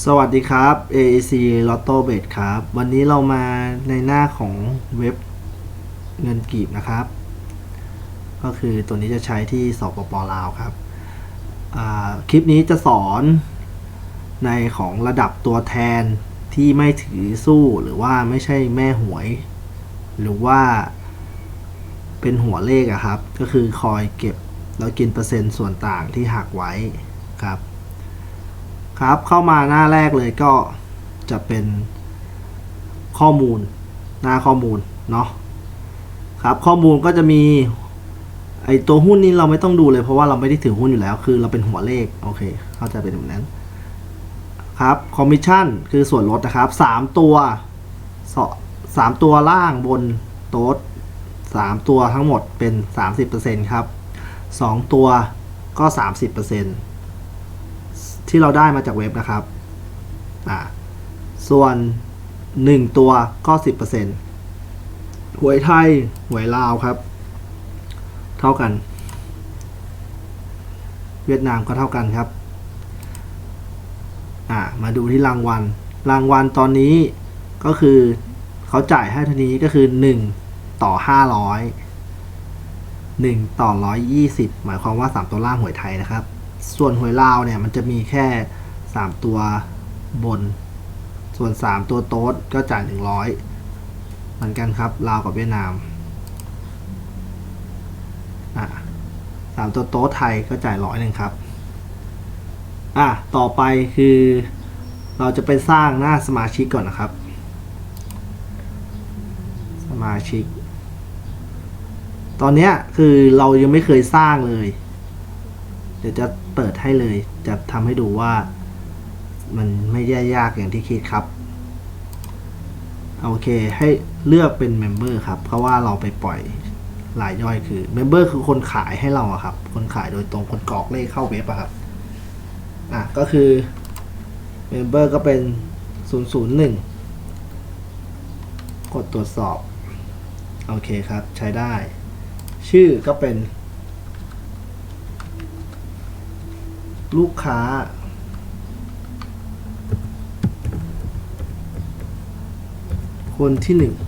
สวัสดีครับ AAC Lotto Bet ครับวันนี้เรามาในหน้าของเว็บเงินกีบนะครับก็คือตัวนี้จะใช้ที่สปป.ลาวครับคลิปนี้จะสอนในของระดับตัวแทนที่ไม่ถือสู้หรือว่าไม่ใช่แม่หวยหรือว่าเป็นหัวเลขอะครับก็คือคอยเก็บแล้วกินเปอร์เซ็นต์ส่วนต่างที่หักไว้ครับเข้ามาหน้าแรกเลยก็จะเป็นข้อมูลหน้าข้อมูลเนาะครับข้อมูลก็จะมีไอตัวหุ้นนี้เราไม่ต้องดูเลยเพราะว่าเราไม่ได้ถือหุ้นอยู่แล้วคือเราเป็นหัวเลขโอเคเข้าใจเป็นแบบนั้นครับคอมมิชชั่นคือส่วนลดนะครับ3ตัวล่างบนโต๊ด3ตัวทั้งหมดเป็น 30% ครับ2ตัวก็ 30%ที่เราได้มาจากเว็บนะครับส่วน1ตัวก็ 10% หวยไทยหวยลาวครับเท่ากันเวียดนามก็เท่ากันครับมาดูที่รางวัลตอนนี้ก็คือเขาจ่ายให้เท่านี้ก็คือ1ต่อ500 1ต่อ120หมายความว่า3ตัวล่างหวยไทยนะครับส่วนหวยลาวเนี่ยมันจะมีแค่3ตัวบนส่วน3ตัวโต๊ดก็จ่าย100เหมือนกันครับลาวกับเวียดนาม3ตัวโต๊ดไทยก็จ่าย100ครับต่อไปคือเราจะไปสร้างหน้าสมาชิกก่อนนะครับสมาชิกตอนนี้คือเรายังไม่เคยสร้างเลยเดี๋ยวจะเปิดให้เลยจะทำให้ดูว่ามันไม่ได้ยากอย่างที่คิดครับโอเคให้เลือกเป็นเมมเบอร์ครับเพราะว่าเราไปปล่อยรายย่อยคือเมมเบอร์คือคนขายให้เราครับคนขายโดยตรงคนกรอกเลขเข้าเว็บครับก็คือเมมเบอร์ก็เป็น001กดตรวจสอบโอเคครับใช้ได้ชื่อก็เป็นลูกค้าคนที่1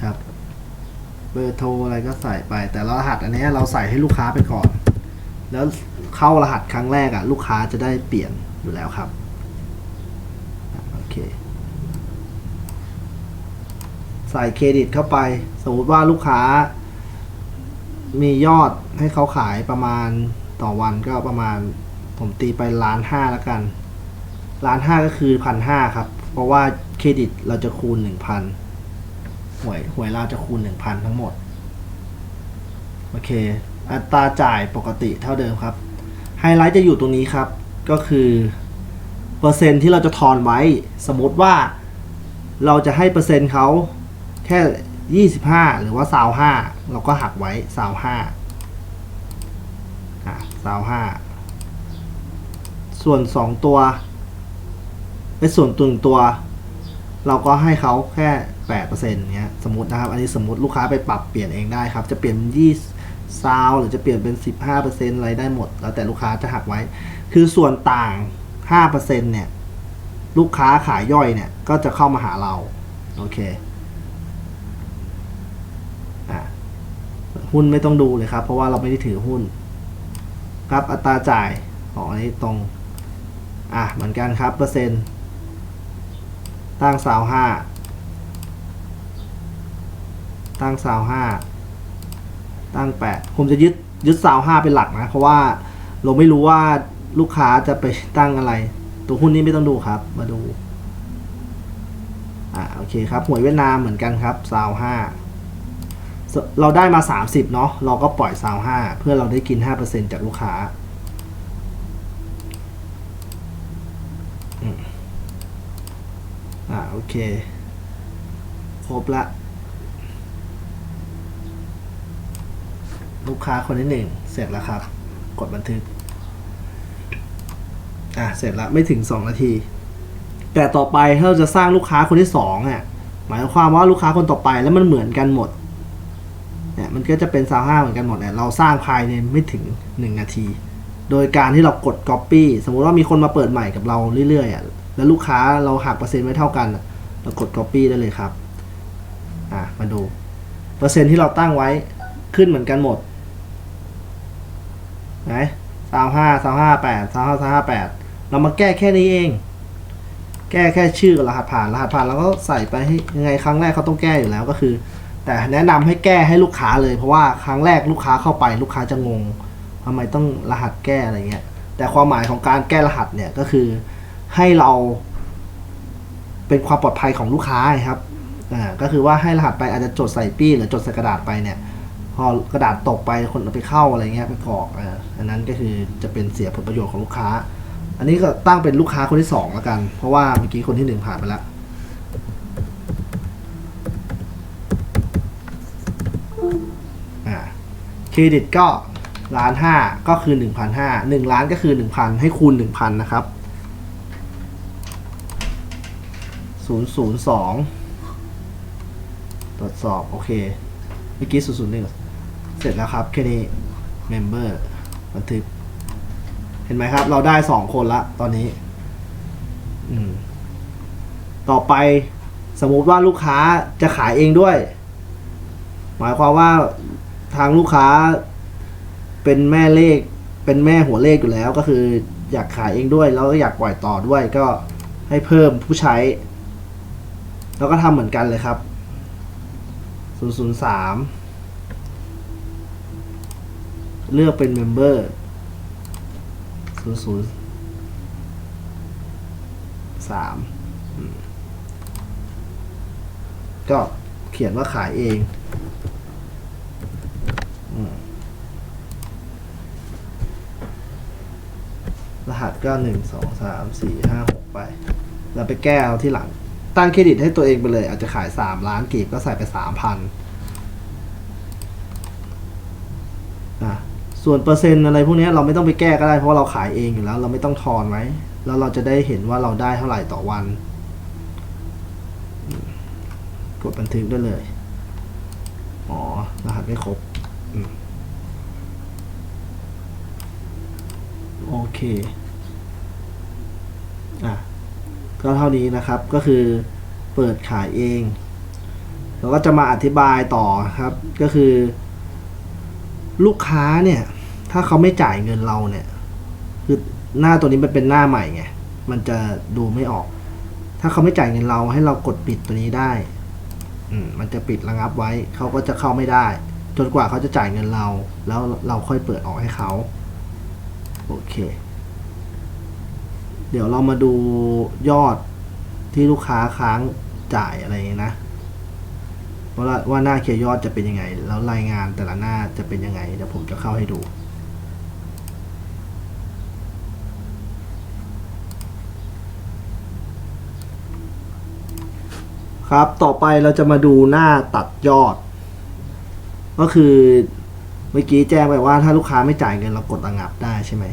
ครับเบอร์โทรอะไรก็ใส่ไปแต่รหัสอันนี้เราใส่ให้ลูกค้าไปก่อนแล้วเข้ารหัสครั้งแรกลูกค้าจะได้เปลี่ยนอยู่แล้วครับโอเคใส่เครดิตเข้าไปสมมติว่าลูกค้ามียอดให้เขาขายประมาณต่อวันก็ประมาณผมตีไป1,500,000แล้วกัน1,500,000ก็คือ1,500ครับเพราะว่าเครดิตเราจะคูณ 1,000 หวยเราจะคูณ 1,000 ทั้งหมดโอเคอัตราจ่ายปกติเท่าเดิมครับไฮไลท์จะอยู่ตรงนี้ครับก็คือเปอร์เซ็นต์ที่เราจะทอนไว้สมมติว่าเราจะให้เปอร์เซ็นต์เขาแค่25หรือว่า25เราก็หักไว้25ส่วน2ตัวเป็นส่วนตึงตัวเราก็ให้เขาแค่ 8% เนี้ยสมมตินะครับอันนี้สมมติลูกค้าไปปรับเปลี่ยนเองได้ครับจะเปลี่ยน20ซาวหรือจะเปลี่ยนเป็น 15% อะไรได้หมดแล้วแต่ลูกค้าจะหักไว้คือส่วนต่าง 5% เนี่ยลูกค้าขายย่อยเนี่ยก็จะเข้ามาหาเราโอเคหุ้นไม่ต้องดูเลยครับเพราะว่าเราไม่ได้ถือหุ้นครับอัตราจ่ายของอันนี้ตรงเหมือนกันครับเปอร์เซ็นต์ตั้ง25ตั้ง25ตั้ง8ผมจะยึด25เป็นหลักนะเพราะว่าเราไม่รู้ว่าลูกค้าจะไปตั้งอะไรตัวหุ้นนี้ไม่ต้องดูครับมาดูโอเคครับหวยเวียดนามเหมือนกันครับ25เราได้มา30เนาะเราก็ปล่อย25เพื่อเราได้กิน 5% จากลูกค้าโอเคครบละลูกค้าคนที่1เสร็จแล้วครับกดบันทึกเสร็จแล้วไม่ถึง2นาทีแต่ต่อไปถ้าเราจะสร้างลูกค้าคนที่2หมายความว่าลูกค้าคนต่อไปแล้วมันเหมือนกันหมดเนี่ยมันก็จะเป็น25เหมือนกันหมดเนี่ยเราสร้างภายในไม่ถึง1นาที โดยการที่เรากด Copy สมมุติว่ามีคนมาเปิดใหม่กับเราเรื่อยๆแล้วลูกค้าเราหักเปอร์เซ็นต์ไว้เท่ากันเรากด Copy ได้เลยครับมาดูเปอร์เซ็นต์ที่เราตั้งไว้ขึ้นเหมือนกันหมดไหน35 35 8 35 38เรามาแก้แค่นี้เองแก้แค่ชื่อกับรหัสผ่านเราก็ใส่ไปให้ยังไงครั้งแรกเขาต้องแก้อยู่แล้วก็คือแต่แนะนำให้แก้ให้ลูกค้าเลยเพราะว่าครั้งแรกลูกค้าเข้าไปลูกค้าจะงงทำไมต้องรหัสแก้อะไรเงี้ยแต่ความหมายของการแก้รหัสเนี่ยก็คือให้เราเป็นความปลอดภัยของลูกค้าครับก็คือว่าให้รหัสไปอาจจะจดใส่ปี้หรือจดใส่กระดาษไปเนี่ยพอกระดาษตกไปคนเอาไปเข้าอะไรเงี้ยไปกรอกอันนั้นก็คือจะเป็นเสียผลประโยชน์ของลูกค้าอันนี้ก็ตั้งเป็นลูกค้าคนที่2แล้วกันเพราะว่าเมื่อกี้คนที่1ผ่านไปแล้วเครดิตก็1,500,000ก็คือ 1,500,000 1 ล้านก็คือ 1,000 ให้คูณ 1,000 นะครับ002ตรวจสอบโอเคเมื่อกี้001เสร็จแล้วครับแค่นี้ Member บันทึกเห็นไหมครับเราได้2คนละตอนนี้ต่อไปสมมุติว่าลูกค้าจะขายเองด้วยหมายความว่าทางลูกค้าเป็นแม่เลขเป็นแม่หัวเลขอยู่แล้วก็คืออยากขายเองด้วยแล้วก็อยากปล่อยต่อด้วยก็ให้เพิ่มผู้ใช้แล้วก็ทำเหมือนกันเลยครับ003เลือกเป็น Member 003ก็เขียนว่าขายเองรหัสก็1 2 3 4 5 6ไปเราไปแก้เอาที่หลังตั้งเครดิตให้ตัวเองไปเลยอาจจะขาย3 ล้านกีบก็ใส่ไป 3,000ส่วนเปอร์เซ็นต์อะไรพวกนี้เราไม่ต้องไปแก้ก็ได้เพราะเราขายเองอยู่แล้วเราไม่ต้องทอนไว้แล้วเราจะได้เห็นว่าเราได้เท่าไหร่ต่อวันกดบันทึกได้เลยรหัสไม่ครบโอเคก็เท่านี้นะครับก็คือเปิดขายเองเราก็จะมาอธิบายต่อครับก็คือลูกค้าเนี่ยถ้าเขาไม่จ่ายเงินเราเนี่ยคือหน้าตัวนี้มันเป็นหน้าใหม่ไงมันจะดูไม่ออกถ้าเขาไม่จ่ายเงินเราให้เรากดปิดตัวนี้ได้มันจะปิดระงับไว้เขาก็จะเข้าไม่ได้จนกว่าเขาจะจ่ายเงินเราแล้วเราค่อยเปิดออกให้เขาโอเคเดี๋ยวเรามาดูยอดที่ลูกค้าค้างจ่ายอะไรนะว่าหน้าเคลียร์ยอดจะเป็นยังไงแล้วรายงานแต่ละหน้าจะเป็นยังไงเดี๋ยวผมจะเข้าให้ดูครับต่อไปเราจะมาดูหน้าตัดยอดก็คือเมื่อกี้แจ้งไปว่าถ้าลูกค้าไม่จ่ายเงินเรากดระงับได้ใช่ไหม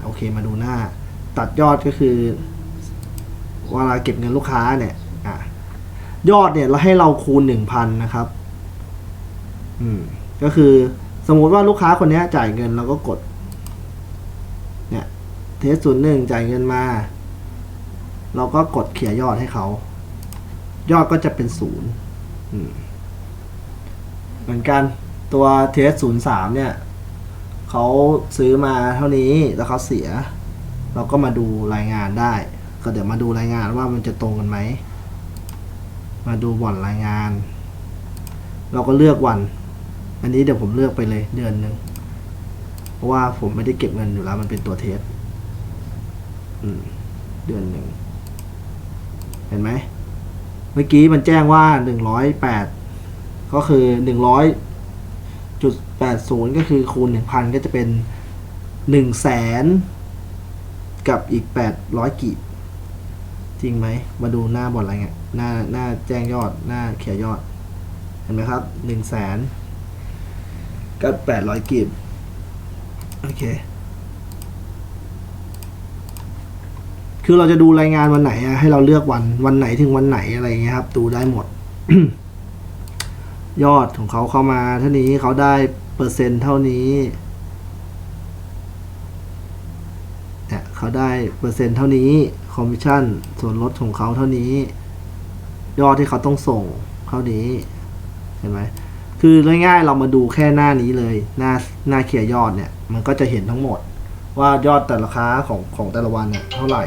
โอเคมาดูหน้าตัดยอดก็คือเวลาเก็บเงินลูกค้าเนี่ยยอดเนี่ยเราให้เราคูณ 1,000 นะครับก็คือสมมติว่าลูกค้าคนนี้จ่ายเงินเราก็กดเนี่ยเทส01จ่ายเงินมาเราก็กดเคลียร์ยอดให้เขายอดก็จะเป็น0เหมือนกันตัวเทส03เนี่ยเขาซื้อมาเท่านี้แล้วเขาเสียเราก็มาดูรายงานได้ก็เดี๋ยวมาดูรายงานว่ามันจะตรงกันไหมมาดูวันรายงานเราก็เลือกวันอันนี้เดี๋ยวผมเลือกไปเลยเดือนหนึ่งเพราะว่าผมไม่ได้เก็บเงินอยู่แล้วมันเป็นตัวเทสเดือนหนึ่งเห็นไหมเมื่อกี้มันแจ้งว่า108ก็คือ100.80ก็คือคูณ 1,000 ก็จะเป็น100,000กับอีก800กีบจริงไหมมาดูหน้าบอร์ดอะไรเงี้ยหน้าแจ้งยอดหน้าเขียนยอดเห็นไหมครับ100,000กับ800กีบโอเคคือเราจะดูรายงานวันไหนให้เราเลือกวันไหนถึงวันไหนอะไรเงี้ยครับดูได้หมด ยอดของเขาเข้ามาเท่านี้เขาได้เปอร์เซ็นต์เท่านี้ เขาได้เปอร์เซ็นต์เท่านี้คอมมิชชั่นส่วนลดของเขาเท่านี้ยอดที่เขาต้องส่งเท่านี้เห็นไหมคือง่ายๆเรามาดูแค่หน้านี้เลยหน้าเคลียร์ยอดเนี่ยมันก็จะเห็นทั้งหมดว่ายอดแต่ละค้าของแต่ละวันเนี่ยเท่าไหร่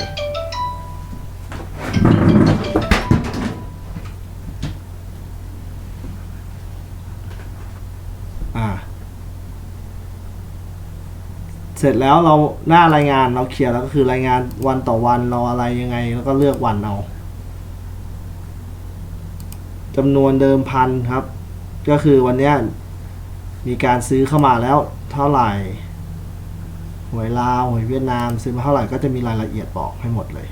เสร็จแล้วเราหน้ารายงานเราเคลียร์แล้วก็คือรายงานวันต่อวันเราอะไรยังไงแล้วก็เลือกวันเอาจำนวนเดิมพันครับก็คือวันนี้มีการซื้อเข้ามาแล้วเท่าไหร่หวยลาวหวยเวียดนามซื้อมาเท่าไหร่ก็จะมีรายละเอียดบอกให้หมดเลย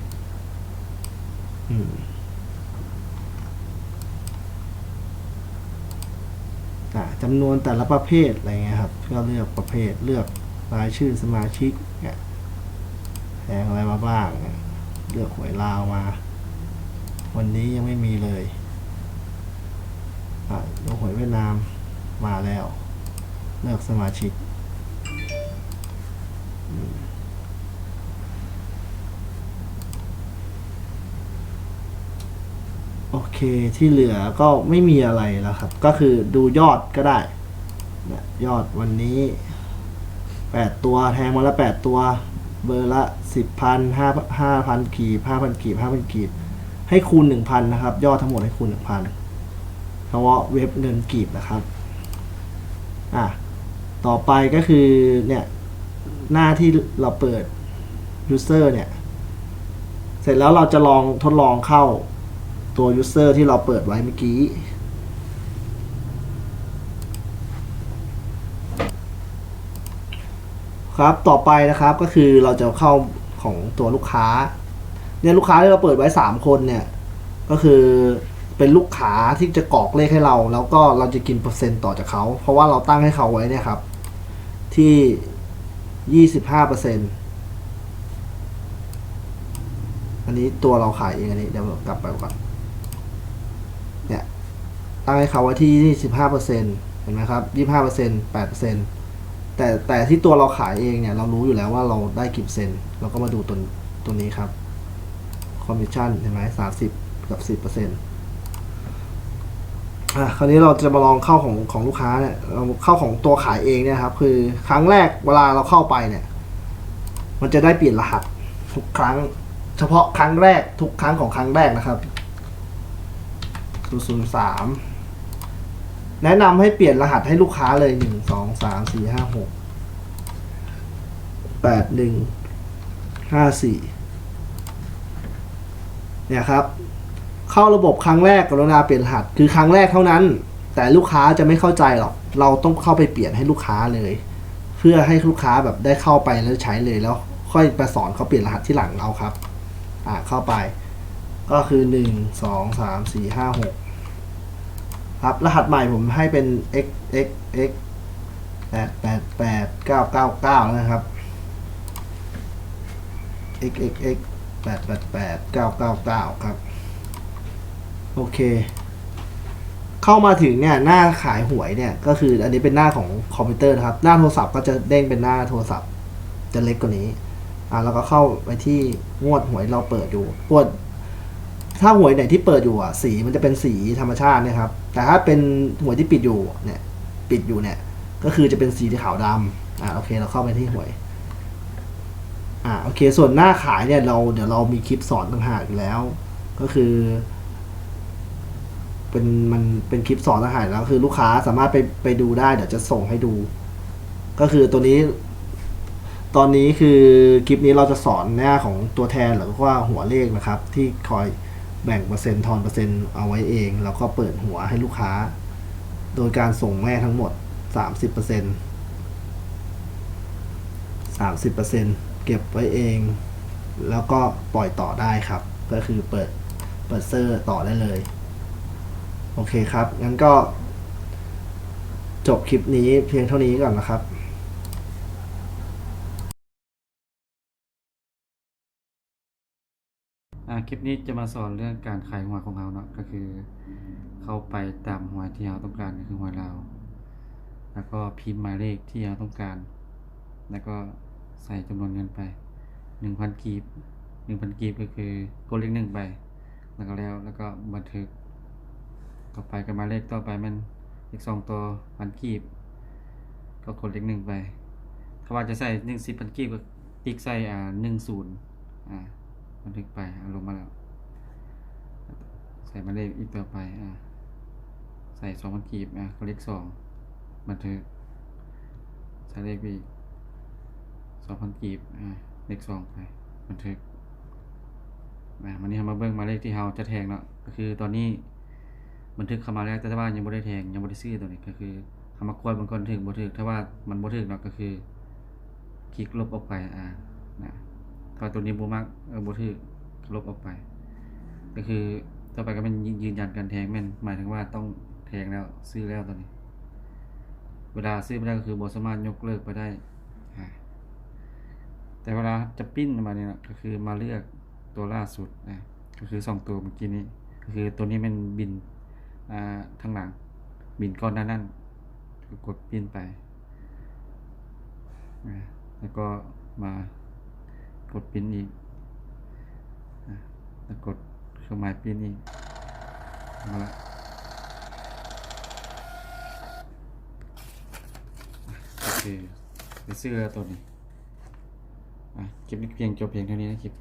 จำนวนแต่ละประเภทอะไรเงี้ยครับก็เลือกประเภทเลือกรายชื่อสมาชิกเนี่ยแทงอะไรมาบ้างเลือกหวยลาวมาวันนี้ยังไม่มีเลยเลือกหวยเวียดนามมาแล้วเลือกสมาชิกโอเคที่เหลือก็ไม่มีอะไรแล้วครับก็คือดูยอดก็ได้เนี่ยยอดวันนี้8 ตัวแทงมาละ8 ตัวเบอร์ละ10,000 5,000 กีบ5,000 กีบ5,000 กีบให้คูณ 1,000 นะครับยอดทั้งหมดให้คูณ 1,000เฉพาะเว็บเงินกีบนะครับต่อไปก็คือเนี่ยหน้าที่เราเปิด user เนี่ยเสร็จแล้วเราจะลองทดลองเข้าตัว user ที่เราเปิดไว้เมื่อกี้ครับต่อไปนะครับก็คือเราจะเข้าของตัวลูกค้าเนี่ยลูกค้าที่เราเปิดไว้3 คนเนี่ยก็คือเป็นลูกค้าที่จะกรอกเลขให้เราแล้วก็เราจะกินเปอร์เซ็นต์ต่อจากเขาเพราะว่าเราตั้งให้เขาไว้เนี่ยครับที่25%อันนี้ตัวเราขายเองอันนี้เดี๋ยวกลับไปก่อนเนี่ยตั้งให้เขาไว้ที่25%เห็นไหมครับ25% 8%แต่ที่ตัวเราขายเองเนี่ยเรารู้อยู่แล้วว่าเราได้กี่เปอร์เซ็นต์เราก็มาดูตัวนี้ครับคอมมิชชั่นเห็นไหม30 กับ 10%คราวนี้เราจะมาลองเข้าของลูกค้าเนี่ยเราเข้าของตัวขายเองเนี่ยครับคือครั้งแรกเวลาเราเข้าไปเนี่ยมันจะได้เปลี่ยนรหัสทุกครั้งเฉพาะครั้งแรกทุกครั้งของครั้งแรกนะครับ003แนะนำให้เปลี่ยนรหัสให้ลูกค้าเลย1 2 3 4 5 6 8 1 5 4เนี่ยครับเข้าระบบครั้งแรกกรุณาเปลี่ยนรหัสคือครั้งแรกเท่านั้นแต่ลูกค้าจะไม่เข้าใจหรอกเราต้องเข้าไปเปลี่ยนให้ลูกค้าเลยเพื่อให้ลูกค้าแบบได้เข้าไปแล้วใช้เลยแล้วค่อยไปสอนเขาเปลี่ยนรหัสที่หลังเอาครับเข้าไปก็คือ1 2 3 4 5 6ครับรหัสใหม่ผมให้เป็น x x x 8 8 8 9 9 9แล้วนะครับ x x x 8 8 8 9 9 9ครับโอเคเข้ามาถึงเนี่ยหน้าขายหวยเนี่ยก็คืออันนี้เป็นหน้าของคอมพิวเตอร์นะครับหน้าโทรศัพท์ก็จะเด้งเป็นหน้าโทรศัพท์จะเล็กกว่านี้แล้วก็เข้าไปที่งวดหวยเราเปิดอยู่ถ้าหวยไหนที่เปิดอยู่สีมันจะเป็นสีธรรมชาตินะครับแต่ถ้าเป็นหวยที่ปิดอยู่เนี่ยก็คือจะเป็นสีขาวดำโอเคเราเข้าไปที่หวยโอเคส่วนหน้าขายเนี่ยเดี๋ยวเรามีคลิปสอนต่างหากอยู่แล้วก็คือมันเป็นคลิปสอนต่างหากแล้วคือลูกค้าสามารถไปดูได้เดี๋ยวจะส่งให้ดูก็คือตัวนี้ตอนนี้คือคลิปนี้เราจะสอนหน้าของตัวแทนหรือว่าหัวเลขนะครับที่คอยแบ่งเปอร์เซ็นต์ทอนเปอร์เซ็นต์เอาไว้เองแล้วก็เปิดหัวให้ลูกค้าโดยการส่งแม่ทั้งหมด 30% 30%เก็บไว้เองแล้วก็ปล่อยต่อได้ครับก็คือเปิดเซอร์ต่อได้เลยโอเคครับงั้นก็จบคลิปนี้เพียงเท่านี้ก่อนนะครับคลิปนี้จะมาสอนเรื่องการขายหวยของเราเนาะก็คือเข้าไปตามหวยที่เราต้องการก็คือหวยลาวแล้วก็พิมพ์หมายเลขที่เราต้องการแล้วก็ใส่จำนวนเงินไป 1,000 กีบ 1,000 กีบก็คือกดเลข1ไปแล้วก็แล้วก็บันทึกต่อไปก็มาเลขต่อไปมันอีก2ตัวพันกีบก็กดเลข1ไปถ้าว่าจะใส่10,000 กีบก็ติ๊กใส่10บันทึกไปลงมาแล้วใส่มาเลขอีกต่อไปใส่ 2,000 กีบก็เลข2บันทึกใส่เลขอีก 2,000 กีบเลข2ไปบันทึกวันนี้เรามาเบิ่งมาเลขที่เราจะแทงเนาะก็คือตอนนี้บันทึกเข้ามาแล้วแต่ว่ายังบ่ได้แทงยังบ่ได้ซื้อตัวนี้ก็คือเฮามากดมันก่อนถึงบ่ถึกถ้าว่ามันบ่ถึกเนาะก็คือคลิกลบออกไปนะถ้าตัวนี้บ่มักบ่ถึกลบออกไปก็คือต่อไปก็เป็นยืนยันการแทงแม่นหมายถึงว่าต้องแทงแล้วซื้อแล้วตอนนี้เวลาซื้อไม่ได้ก็คือบ่สามารถยกเลิกไปได้แต่เวลาจะปิ้นมาเนี่ยก็คือมาเลือกตัวล่าสุดก็คือ2ตัวเมื่อกี้นี้ก็คือตัวนี้มันบินข้างหลังบินก้อนหน้านั่นก็กดปิ้นไปแล้วก็มากดปิ้นอีกแล้วกดเครื่องหมายปิ้นอีกมาละโอเคไปซื้อตัวนี้คลิปนี้เพียงจบเพียงเท่านี้นะคลิป